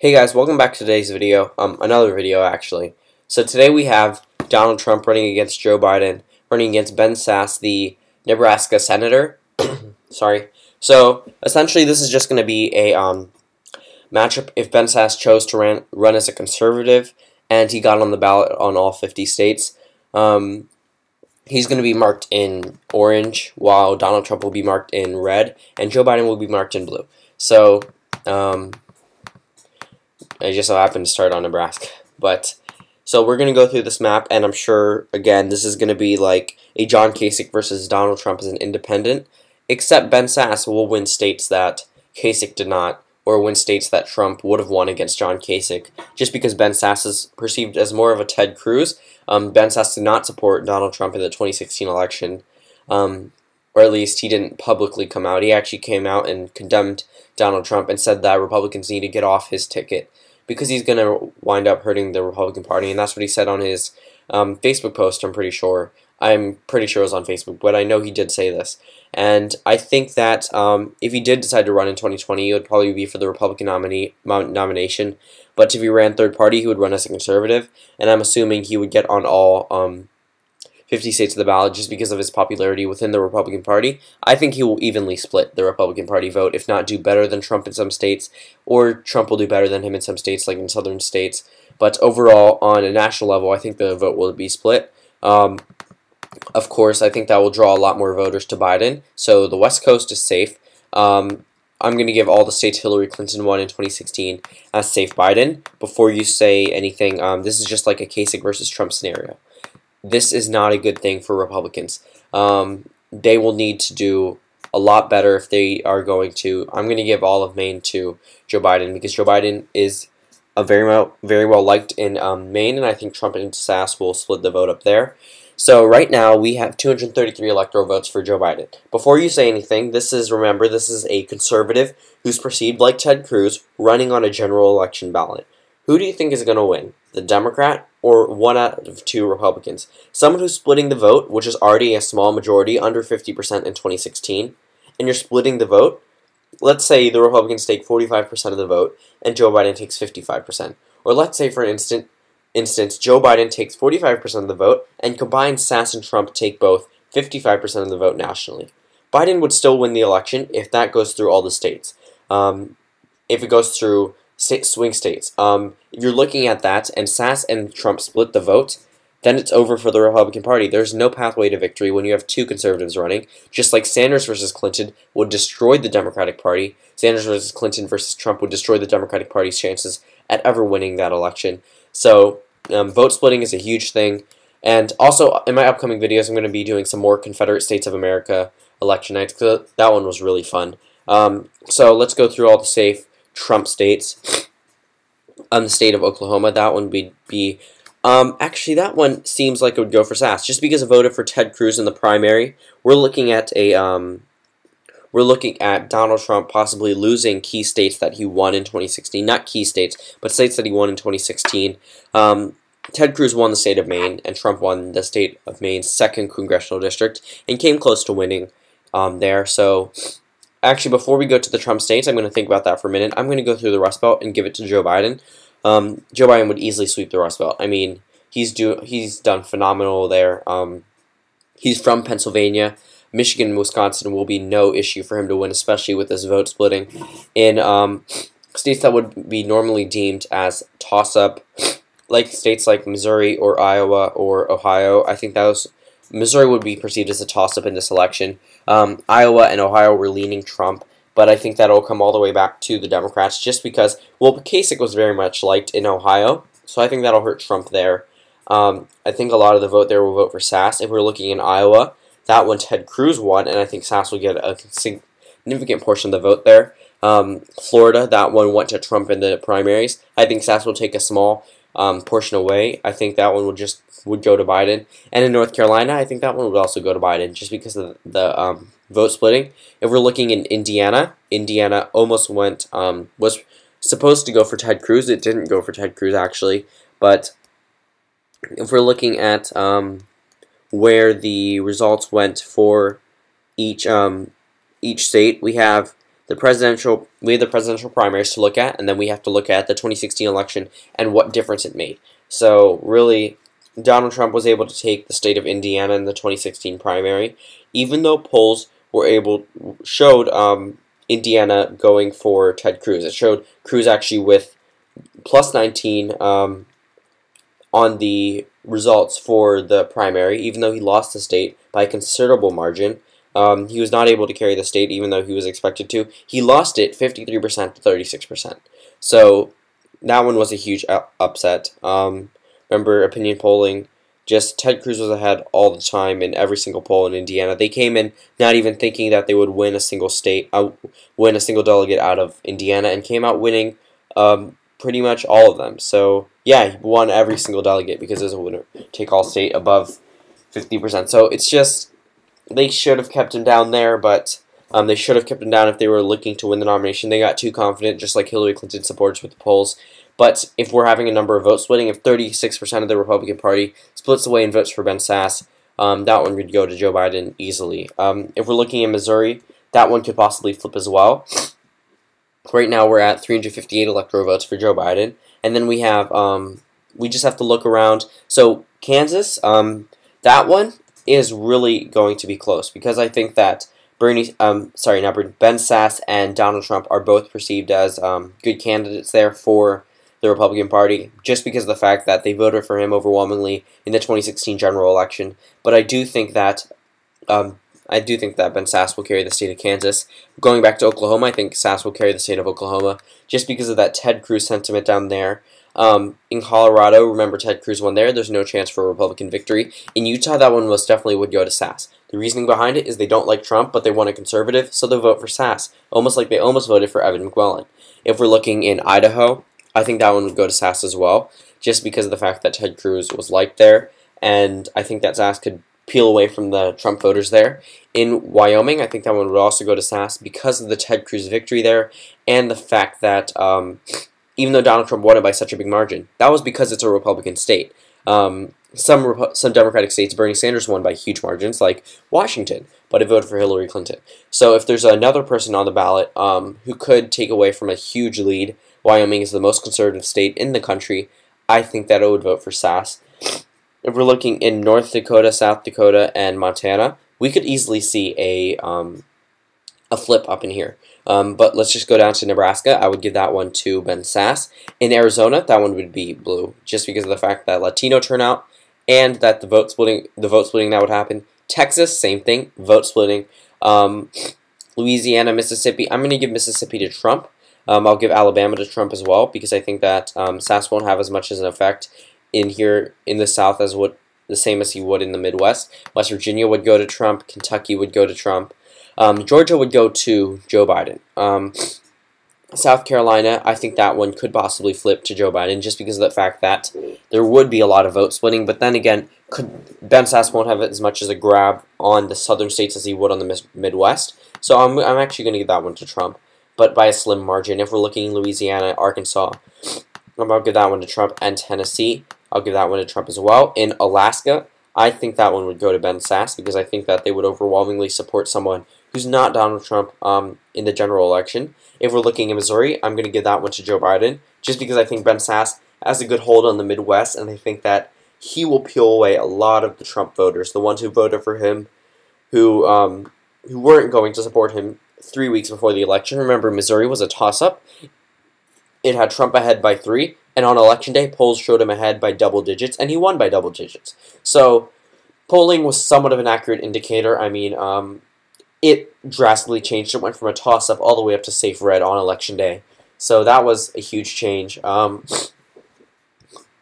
Hey guys, welcome back to today's video, another video actually. So today we have Donald Trump running against Joe Biden, running against Ben Sasse, the Nebraska senator. Sorry. So essentially this is just going to be a matchup if Ben Sasse chose to run as a conservative and he got on the ballot on all 50 states. He's going to be marked in orange while Donald Trump will be marked in red and Joe Biden will be marked in blue. So, I just so happened to start on Nebraska. So we're going to go through this map, and I'm sure, again, this is going to be like a John Kasich versus Donald Trump as an independent, except Ben Sasse will win states that Kasich did not, or win states that Trump would have won against John Kasich, just because Ben Sasse is perceived as more of a Ted Cruz. Ben Sasse did not support Donald Trump in the 2016 election, or at least he didn't publicly come out. He actually came out and condemned Donald Trump and said that Republicans need to get off his ticket because he's going to wind up hurting the Republican Party, and that's what he said on his Facebook post, I'm pretty sure. I'm pretty sure it was on Facebook, but I know he did say this. And I think that if he did decide to run in 2020, it would probably be for the Republican nomination. But if he ran third party, he would run as a conservative, and I'm assuming he would get on all 50 states of the ballot just because of his popularity within the Republican Party. I think he will evenly split the Republican Party vote, if not do better than Trump in some states, or Trump will do better than him in some states, like in southern states. But overall, on a national level, I think the vote will be split. Of course, I think that will draw a lot more voters to Biden, so the West Coast is safe. I'm going to give all the states Hillary Clinton won in 2016 as safe Biden. Before you say anything, this is just like a Kasich versus Trump scenario. This is not a good thing for Republicans. They will need to do a lot better if they are going to. I'm going to give all of Maine to Joe Biden because Joe Biden is very well liked in Maine, and I think Trump and Sasse will split the vote up there. So right now we have 233 electoral votes for Joe Biden. Before you say anything, remember, this is a conservative who's perceived like Ted Cruz running on a general election ballot. Who do you think is going to win? The Democrat or one out of two Republicans? Someone who's splitting the vote, which is already a small majority, under 50% in 2016, and you're splitting the vote. Let's say the Republicans take 45% of the vote and Joe Biden takes 55%. Or let's say, for instance, Joe Biden takes 45% of the vote and combined Sasse and Trump take both 55% of the vote nationally. Biden would still win the election if that goes through all the states. If it goes through swing states. If you're looking at that and Sasse and Trump split the vote, then it's over for the Republican Party. There's no pathway to victory when you have two conservatives running. Just like Sanders versus Clinton would destroy the Democratic Party, Sanders versus Clinton versus Trump would destroy the Democratic Party's chances at ever winning that election. So vote splitting is a huge thing. And also, in my upcoming videos, I'm going to be doing some more Confederate States of America election nights, because that one was really fun. So let's go through all the safe Trump states. The state of Oklahoma, that one would be actually that one seems like it would go for Sasse just because I voted for Ted Cruz in the primary. We're looking at Donald Trump possibly losing key states that he won in 2016, not key states, but states that he won in 2016. Ted Cruz won the state of Maine and Trump won the state of Maine's 2nd congressional district and came close to winning there. So actually, before we go to the Trump states, I'm going to think about that for a minute. I'm going to go through the Rust Belt and give it to Joe Biden. Joe Biden would easily sweep the Rust Belt. I mean, he's done phenomenal there. He's from Pennsylvania. Michigan and Wisconsin will be no issue for him to win, especially with this vote splitting. In states that would be normally deemed as toss-up, like states like Missouri or Iowa or Ohio, I think Missouri would be perceived as a toss-up in this election. Iowa and Ohio were leaning Trump, but I think that'll come all the way back to the Democrats just because, well, Kasich was very much liked in Ohio, so I think that'll hurt Trump there. I think a lot of the vote there will vote for Sasse. If we're looking in Iowa, that one Ted Cruz won, and I think Sasse will get a significant portion of the vote there. Florida, that one went to Trump in the primaries. I think Sasse will take a small portion away. I think that one would go to Biden. And in North Carolina, I think that one would also go to Biden just because of the vote splitting. If we're looking in Indiana, Indiana almost went, was supposed to go for Ted Cruz. It didn't go for Ted Cruz, actually. But if we're looking at where the results went for each state, we have we have the presidential primaries to look at, and then we have to look at the 2016 election and what difference it made. So really, Donald Trump was able to take the state of Indiana in the 2016 primary, even though polls showed Indiana going for Ted Cruz. It showed Cruz actually with plus 19 on the results for the primary, even though he lost the state by a considerable margin. He was not able to carry the state, even though he was expected to. He lost it 53% to 36%. So that one was a huge upset. Remember, opinion polling, just Ted Cruz was ahead all the time in every single poll in Indiana. They came in not even thinking that they would win a single win a single delegate out of Indiana, and came out winning pretty much all of them. So yeah, he won every single delegate because it was a winner-take-all state above 50%. So it's just, they should have kept him down there, but they should have kept him down if they were looking to win the nomination. They got too confident, just like Hillary Clinton supporters with the polls. But if we're having a number of vote splitting, if 36% of the Republican Party splits away and votes for Ben Sasse, that one would go to Joe Biden easily. If we're looking at Missouri, that one could possibly flip as well. Right now we're at 358 electoral votes for Joe Biden, and then we have we just have to look around. So Kansas, that one is really going to be close, because I think that Ben Sasse and Donald Trump are both perceived as good candidates there for the Republican Party, just because of the fact that they voted for him overwhelmingly in the 2016 general election. But I do think that Ben Sasse will carry the state of Kansas. Going back to Oklahoma, I think Sasse will carry the state of Oklahoma, just because of that Ted Cruz sentiment down there. In Colorado, remember Ted Cruz won there. There's no chance for a Republican victory. In Utah, that one most definitely would go to Sasse. The reasoning behind it is they don't like Trump, but they want a conservative, so they'll vote for Sasse, almost like they almost voted for Evan McClellan. If we're looking in Idaho, I think that one would go to Sasse as well, just because of the fact that Ted Cruz was liked there, and I think that Sasse could peel away from the Trump voters there. In Wyoming, I think that one would also go to Sasse because of the Ted Cruz victory there, and the fact that even though Donald Trump won it by such a big margin, that was because it's a Republican state. Some Democratic states, Bernie Sanders won by huge margins, like Washington, but it voted for Hillary Clinton. So if there's another person on the ballot who could take away from a huge lead, Wyoming is the most conservative state in the country, I think that I would vote for Sasse. If we're looking in North Dakota, South Dakota, and Montana, we could easily see a flip up in here. But let's just go down to Nebraska. I would give that one to Ben Sasse. In Arizona, that one would be blue, just because of the fact that Latino turnout and that the vote splitting that would happen. Texas, same thing, vote splitting. Louisiana, Mississippi, I'm going to give Mississippi to Trump. I'll give Alabama to Trump as well, because I think that Sasse won't have as much as an effect in here in the South as the same as he would in the Midwest. West Virginia would go to Trump. Kentucky would go to Trump. Georgia would go to Joe Biden. South Carolina, I think that one could possibly flip to Joe Biden, just because of the fact that there would be a lot of vote splitting. But then again, Ben Sasse won't have as much as a grab on the southern states as he would on the Midwest. So I'm actually going to give that one to Trump, but by a slim margin. If we're looking Louisiana, Arkansas, I'll give that one to Trump, and Tennessee, I'll give that one to Trump as well. In Alaska, I think that one would go to Ben Sasse, because I think that they would overwhelmingly support someone who's not Donald Trump in the general election. If we're looking at Missouri, I'm going to give that one to Joe Biden, just because I think Ben Sasse has a good hold on the Midwest, and I think that he will peel away a lot of the Trump voters, the ones who voted for him, who weren't going to support him 3 weeks before the election. Remember, Missouri was a toss-up. It had Trump ahead by 3, and on Election Day, polls showed him ahead by double digits, and he won by double digits. So polling was somewhat of an accurate indicator. I mean, it drastically changed. It went from a toss-up all the way up to safe red on Election Day. So that was a huge change. And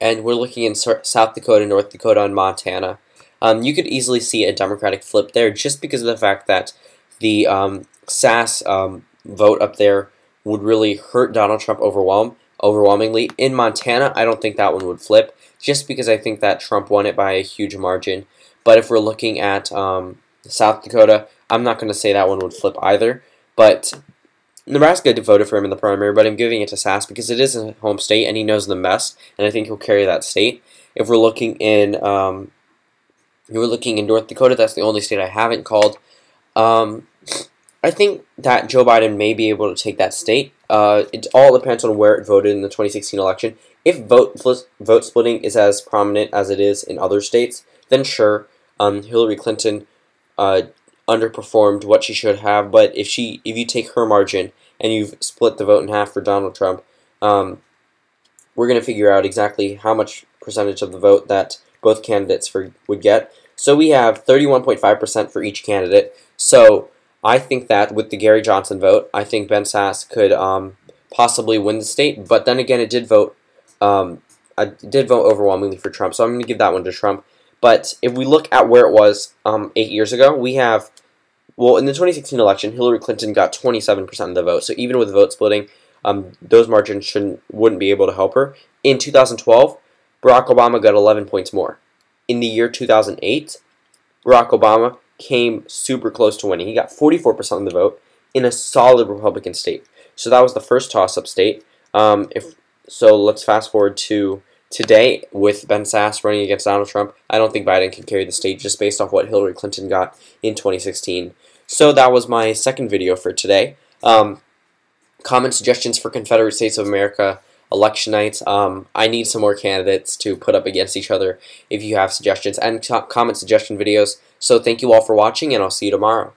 we're looking in South Dakota, North Dakota, and Montana. You could easily see a Democratic flip there, just because of the fact that the Sasse vote up there would really hurt Donald Trump overwhelmingly. In Montana, I don't think that one would flip, just because I think that Trump won it by a huge margin. But if we're looking at South Dakota, I'm not going to say that one would flip either. But Nebraska voted for him in the primary, but I'm giving it to Sasse because it is a home state and he knows them best, and I think he'll carry that state. If we're looking in North Dakota, that's the only state I haven't called. I think that Joe Biden may be able to take that state. It all depends on where it voted in the 2016 election. If vote splitting is as prominent as it is in other states, then sure, Hillary Clinton uh, underperformed what she should have. But if you take her margin and you've split the vote in half for Donald Trump, we're going to figure out exactly how much percentage of the vote that both candidates would get. So we have 31.5% for each candidate. So I think that with the Gary Johnson vote, I think Ben Sasse could possibly win the state. But then again, it did vote overwhelmingly for Trump. So I'm going to give that one to Trump. But if we look at where it was 8 years ago, we have, well, in the 2016 election, Hillary Clinton got 27% of the vote. So even with vote splitting, those margins wouldn't be able to help her. In 2012, Barack Obama got 11 points more. In the year 2008, Barack Obama came super close to winning. He got 44% of the vote in a solid Republican state. So that was the first toss-up state. So let's fast forward to today with Ben Sasse running against Donald Trump. I don't think Biden can carry the state just based off what Hillary Clinton got in 2016. So that was my second video for today. Comment suggestions for Confederate States of America election nights. I need some more candidates to put up against each other if you have suggestions, and comment suggestion videos. So thank you all for watching, and I'll see you tomorrow.